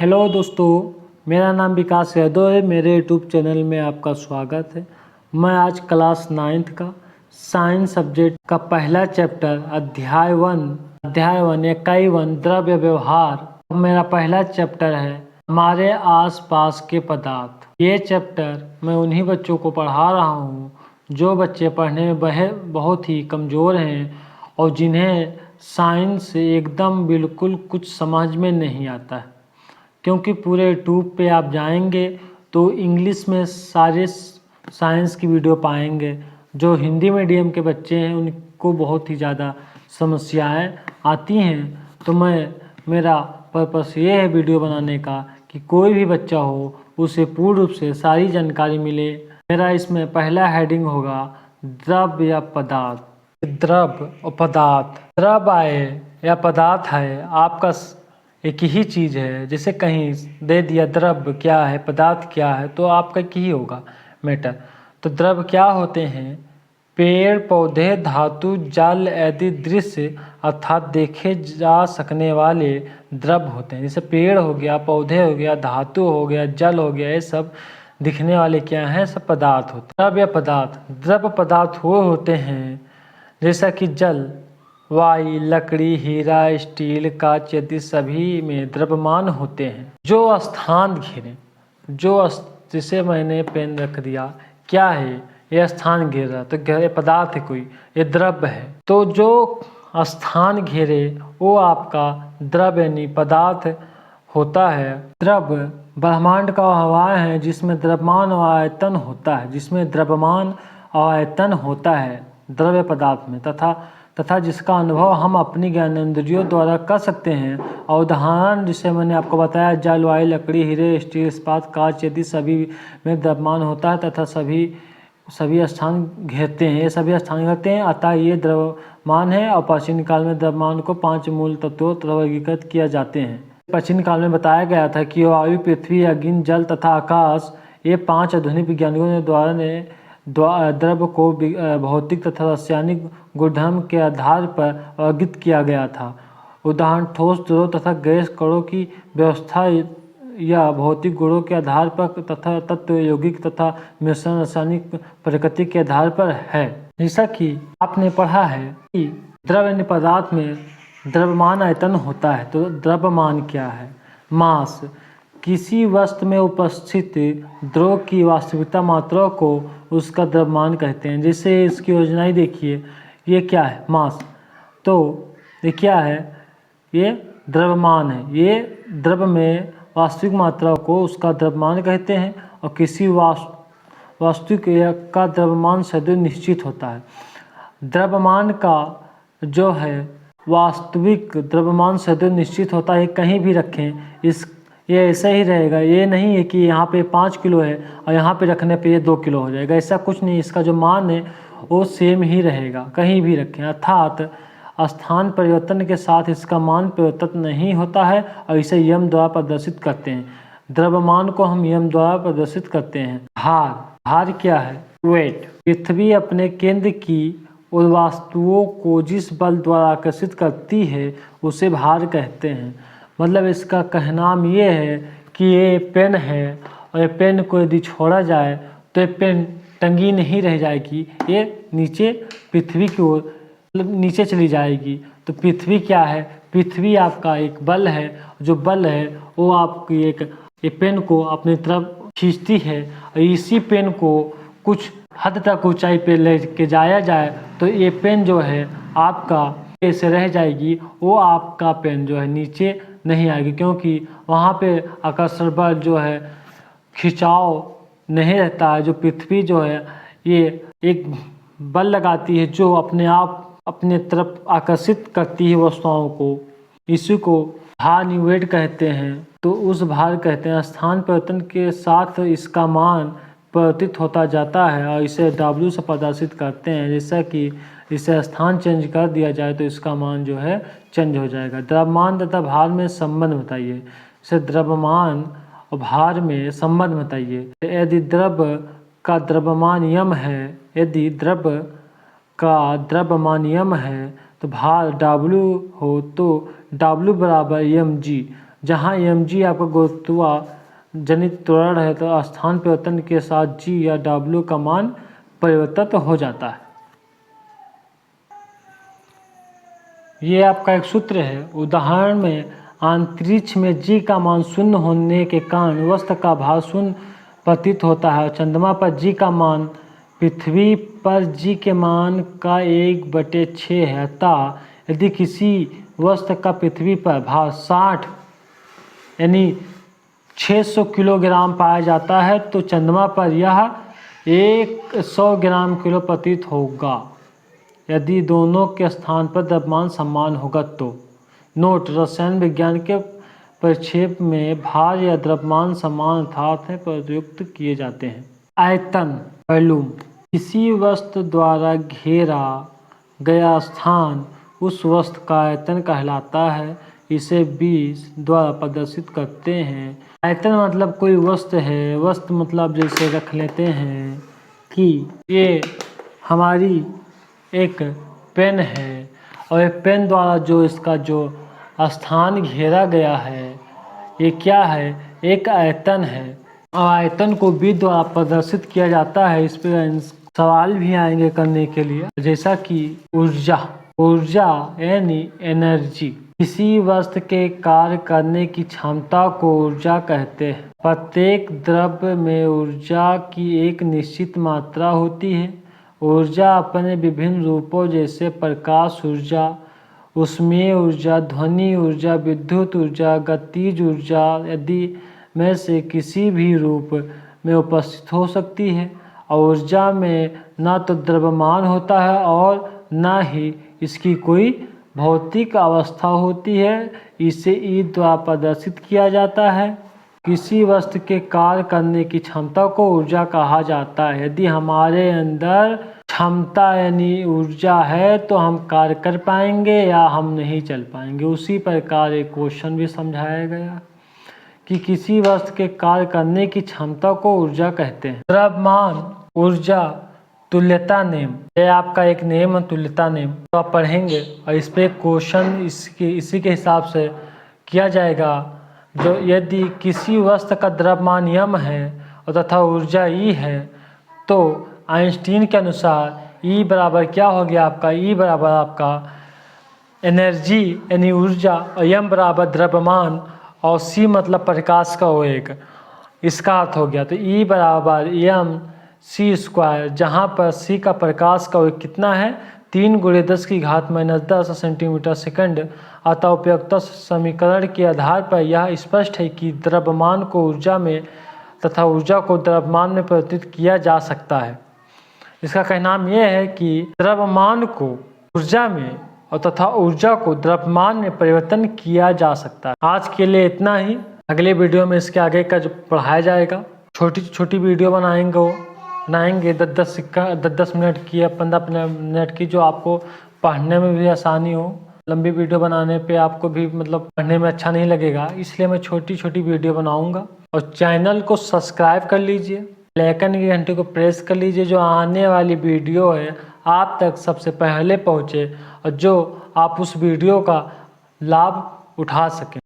Hello दोस्तों, मेरा नाम विकास यादव है। मेरे यूट्यूब चैनल में आपका स्वागत है। मैं आज क्लास 9th का साइंस सब्जेक्ट का पहला चैप्टर अध्याय 1 इकाई 1 द्रव्य व्यवहार मेरा पहला चैप्टर है हमारे आसपास के पदार्थ। ये चैप्टर मैं उन्हीं बच्चों को पढ़ा रहा हूँ जो बच्चे पढ़ने में बहुत ही कमज़ोर हैं और जिन्हें साइंस से एकदम बिल्कुल कुछ समझ में नहीं आता है, क्योंकि पूरे यूट्यूब पे आप जाएंगे तो इंग्लिश में सारे साइंस की वीडियो पाएंगे। जो हिंदी मीडियम के बच्चे हैं उनको बहुत ही ज़्यादा समस्याएं आती हैं। तो मेरा पर्पस ये है वीडियो बनाने का कि कोई भी बच्चा हो उसे पूर्ण रूप से सारी जानकारी मिले। मेरा इसमें पहला हेडिंग होगा द्रव या पदार्थ। द्रव और पदार्थ, द्रव आए या पदार्थ है आपका एक ही चीज़ है। जैसे कहीं दे दिया द्रव क्या है पदार्थ क्या है तो आपका एक ही होगा मैटर। तो द्रव क्या होते हैं? पेड़ पौधे धातु जल आदि दृश्य अर्थात देखे जा सकने वाले द्रव होते हैं। जैसे पेड़ हो गया, पौधे हो गया, धातु हो गया, जल हो गया, ये सब दिखने वाले क्या हैं? सब पदार्थ होते हैं। द्रव या पदार्थ, द्रव पदार्थ वो होते हैं जैसा कि जल, वायु, लकड़ी, हीरा, स्टील, कांच आदि सभी में द्रव्यमान होते हैं जो स्थान घेरे। जैसे मैंने पेन रख दिया, क्या है ये? स्थान घेर रहा, तो ये पदार्थ है कोई, ये द्रव्य है। तो जो स्थान घेरे वो आपका द्रव्य यानी पदार्थ होता है। द्रव्य ब्रह्मांड का हवा है जिसमें द्रव्यमान और आयतन होता है, द्रव्य पदार्थ में तथा जिसका अनुभव हम अपनी ज्ञानेंद्रियों द्वारा कर सकते हैं। और उदाहरण जिसे मैंने आपको बताया, जल, वायु, लकड़ी, हीरे, स्टील, इस्पात, कांच यदि सभी में द्रव्यमान होता है तथा सभी स्थान घेरते हैं। ये सभी स्थान घेरते हैं, अतः ये द्रव्यमान है। और प्राचीन काल में द्रव्यमान को 5 मूल तत्वों तरह वर्गीकृत किया जाते हैं। प्राचीन काल में बताया गया था कि वायु, पृथ्वी, अग्नि, जल तथा आकाश, ये 5 आधुनिक वैज्ञानिकों द्वारा द्रव्य को भौतिक तथा रासायनिक गुणधर्म के आधार पर वर्गीकृत किया गया था। उदाहरण ठोस, द्रव तथा गैस कणों की व्यवस्था या भौतिक गुणों के आधार पर तथा तत्व यौगिक तथा मिश्रण रासायनिक प्रकृति के आधार पर है। जैसा कि आपने पढ़ा है कि द्रव यानी पदार्थ में द्रव्यमान आयतन होता है। तो द्रव्यमान क्या है? मास, किसी वस्तु में उपस्थित द्रव की वास्तविकता मात्रा को उसका द्रव्यमान कहते हैं। जैसे इसकी योजना ही देखिए, ये क्या है? मास। तो ये क्या है? ये द्रव्यमान है। ये द्रव्य में वास्तविक मात्रा को उसका द्रव्यमान कहते हैं। और किसी वस्तु का द्रव्यमान सदैव निश्चित होता है। द्रव्यमान का जो है वास्तविक द्रव्यमान सदैव निश्चित होता है। कहीं भी रखें ये ऐसा ही रहेगा। ये नहीं है कि यहाँ पे 5 किलो है और यहाँ पे रखने पे ये 2 किलो हो जाएगा, ऐसा कुछ नहीं। इसका जो मान है वो सेम ही रहेगा कहीं भी रखें। अर्थात स्थान परिवर्तन के साथ इसका मान परिवर्तित नहीं होता है और इसे यम द्वारा प्रदर्शित करते हैं। द्रव्यमान को हम यम द्वारा प्रदर्शित करते हैं। भार क्या है? वेट। पृथ्वी अपने केंद्र की उन वस्तुओं को जिस बल द्वारा आकर्षित करती है उसे भार कहते हैं। मतलब इसका कहना ये है कि ये पेन है और ये पेन को यदि छोड़ा जाए तो ये पेन टंगी नहीं रह जाएगी, ये नीचे पृथ्वी की ओर मतलब नीचे चली जाएगी। तो पृथ्वी क्या है? पृथ्वी आपका एक बल है। जो बल है वो आपकी ये पेन को अपनी तरफ खींचती है। और इसी पेन को कुछ हद तक ऊंचाई पे ले के जाया जाए तो ये पेन जो है आपका ऐसे रह जाएगी, वो आपका पेन जो है नीचे नहीं आएगी, क्योंकि वहाँ पे आकर्षण बल जो है खिंचाव नहीं रहता है। जो पृथ्वी जो है ये एक बल लगाती है जो अपने आप अपने तरफ आकर्षित करती है वस्तुओं को। इसी को भार वेट कहते हैं। तो उस भार कहते हैं। स्थान परिवर्तन के साथ इसका मान परिवर्तित होता जाता है और इसे W से प्रदर्शित करते हैं। जैसा कि इसे स्थान चेंज कर दिया जाए तो इसका मान जो है चेंज हो जाएगा। द्रव्यमान तथा भार में संबंध बताइए। इसे द्रव्यमान और भार में संबंध बताइए। यदि द्रव का द्रव्यमान यम है, तो भार W हो तो W बराबर mg। जहाँ mg आपका गुरुत्वाजनित त्वरण है तो स्थान परिवर्तन के साथ g या w का मान परिवर्तित हो जाता है। ये आपका एक सूत्र है। उदाहरण में अंतरिक्ष में g का मान शून्य होने के कारण वस्तु का भार शून्य प्रतीत होता है और चंद्रमा पर g का मान पृथ्वी पर g के मान का 1/6 है। अतः यदि किसी वस्तु का पृथ्वी पर भार 60 यानी 600 किलोग्राम पाया जाता है तो चंद्रमा पर यह 100 ग्राम किलो प्रतीत होगा यदि दोनों के स्थान पर द्रव्यमान समान होगा तो। नोट: रसायन विज्ञान के परिक्षेप में भार या द्रव्यमान समान अर्थात हैं प्रयुक्त किए जाते हैं। आयतन वॉल्यूम: किसी वस्तु द्वारा घेरा गया स्थान उस वस्तु का आयतन कहलाता है। इसे 20 द्वारा प्रदर्शित करते हैं। आयतन मतलब कोई वस्तु है। वस्तु मतलब जैसे रख लेते हैं कि ये हमारी एक पेन है और एक पेन द्वारा जो इसका जो स्थान घेरा गया है ये क्या है, एक आयतन है और आयतन को 20 द्वारा प्रदर्शित किया जाता है। इस पर सवाल भी आएंगे करने के लिए, जैसा कि ऊर्जा यानी एनर्जी। किसी वस्तु के कार्य करने की क्षमता को ऊर्जा कहते हैं। प्रत्येक द्रव्य में ऊर्जा की एक निश्चित मात्रा होती है। ऊर्जा अपने विभिन्न रूपों जैसे प्रकाश ऊर्जा, ऊष्मीय ऊर्जा, ध्वनि ऊर्जा, विद्युत ऊर्जा, गतिज ऊर्जा आदि में से किसी भी रूप में उपस्थित हो सकती है। ऊर्जा में न तो द्रव्यमान होता है और न ही इसकी कोई भौतिक अवस्था होती है। इसे ई द्वारा प्रदर्शित किया जाता है। किसी वस्तु के कार्य करने की क्षमता को ऊर्जा कहा जाता है। यदि हमारे अंदर क्षमता यानी ऊर्जा है तो हम कार्य कर पाएंगे या हम नहीं चल पाएंगे। उसी प्रकार एक क्वेश्चन भी समझाया गया कि किसी वस्तु के कार्य करने की क्षमता को ऊर्जा कहते हैं। द्रव्यमान, ऊर्जा, तुल्यता नियम, यह आपका एक नियम है तुल्यता नियम, तो आप पढ़ेंगे और इस पर क्वेश्चन इसी के हिसाब से किया जाएगा। जो यदि किसी वस्तु का द्रव्यमान m है और तथा ऊर्जा E है तो आइंस्टीन के अनुसार E बराबर क्या हो गया आपका, E बराबर आपका एनर्जी यानी ऊर्जा और m बराबर द्रव्यमान और c मतलब प्रकाश का वेग, इसका अर्थ हो गया। तो E बराबर mc², जहाँ पर c का प्रकाश का वेग कितना है 3 × 10⁻10 सेंटीमीटर सेकंड। अतः उपयुक्त समीकरण के आधार पर यह स्पष्ट है कि द्रव्यमान को ऊर्जा में तथा ऊर्जा को द्रव्यमान में परिवर्तित किया जा सकता है। इसका कहना यह है कि द्रव्यमान को ऊर्जा में और तथा ऊर्जा को द्रव्यमान में परिवर्तन किया जा सकता है। आज के लिए इतना ही। अगले वीडियो में इसके आगे का जो पढ़ाया जाएगा, छोटी छोटी वीडियो बनाएंगे 10 मिनट की या 15 मिनट की, जो आपको पढ़ने में भी आसानी हो। लंबी वीडियो बनाने पे आपको भी मतलब पढ़ने में अच्छा नहीं लगेगा, इसलिए मैं छोटी छोटी वीडियो बनाऊंगा। और चैनल को सब्सक्राइब कर लीजिए, बेल आइकन की घंटी को प्रेस कर लीजिए, जो आने वाली वीडियो है आप तक सबसे पहले पहुँचे और जो आप उस वीडियो का लाभ उठा सकें।